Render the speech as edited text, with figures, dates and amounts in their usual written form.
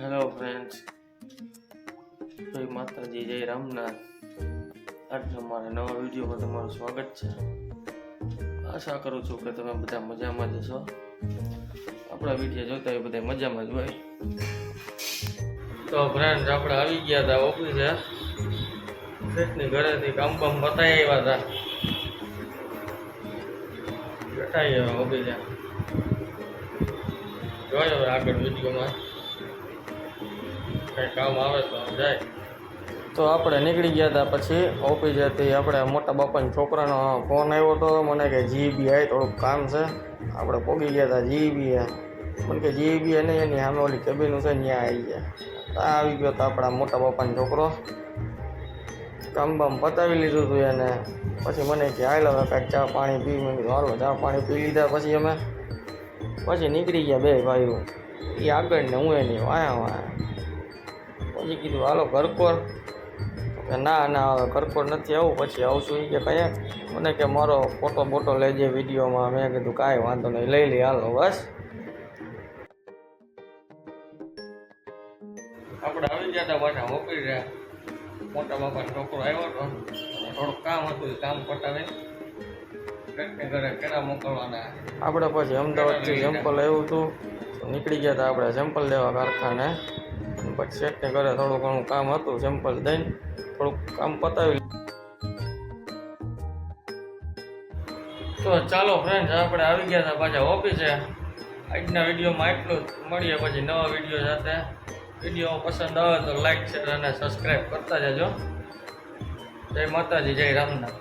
Hello friends, જય માતાજી, જય રામનાથ. આજે અમારા નવા વિડીયોમાં તમારું સ્વાગત છે. આશા કરું છું કે તમે બધા મજામાં જ હશો. આપણા વિડીયો જોતા હોય બધા મજામાં જ હોય. તો ફ્રેન્ડ્સ, આપણે આવી ગયા હતા ઓફિસે. શેઠની ઘરેથી કામ બતાવી આવ્યા હતા. બેઠા આવ્યા ઓફિસે. જોયો આગળ વિડીયોમાં કઈ કામ આવે તો જાય. તો આપણે નીકળી ગયા હતા. પછી ઓફિસેથી આપણે મોટા બાપાના છોકરાનો ફોન આવ્યો હતો મને કે જીબી આવી, થોડુંક કામ છે. આપણે પહોંચી ગયા હતા જીબી. મને કે જીબી નહીં, એની સામે ઓલી કેબિન છે ત્યાં આવી ગયા. ત્યાં આવી ગયો તો આપણા મોટા બાપાનો છોકરો. કામ બામ પતાવી લીધું હતું એને. પછી મને કે હાલ હવે કાંઈક ચા પાણી પી. મેં કીધું હાલો ચા પાણી પી લીધા. પછી નીકળી ગયા બે ભાઈઓ, એ આગળ ને હું એની વાયા. પછી કીધું હાલો ઘરકોર. કે ના હવે ઘરકોર નથી આવું, પછી આવશું. એ કે કંઈક મને કે મારો ફોટો બોટો લેજે વિડીયોમાં. મેં કીધું કાંઈ વાંધો નહીં, લઈ લઈ હાલો બસ. આપણે આવી ગયા હતા પાછા ઓફિસે. મોટા બાપાનો છોકરો આવ્યો હતો, થોડુંક કામ હતું, એ કામ પતાવી ઘરે કેળા મોકલવાના. આપણે પછી અમદાવાદથી સેમ્પલ આવ્યું હતું, નીકળી ગયા હતા આપણે સેમ્પલ લેવા કારખાને. પછી શેઠને ઘરે થોડું ઘણું કામ હતું, સેમ્પલ દઈને થોડુંક કામ પતાવી. તો ચાલો ફ્રેન્ડ્સ, આપણે આવી ગયા હતા પાછા ઓફિસે. આજના વિડીયોમાં એટલું જ. મળીએ પછી નવા વિડીયો સાથે. વિડીયો પસંદ આવે તો લાઈક, શેર અને સબસ્ક્રાઈબ કરતા જજો. જય માતાજી, જય રામનાથ.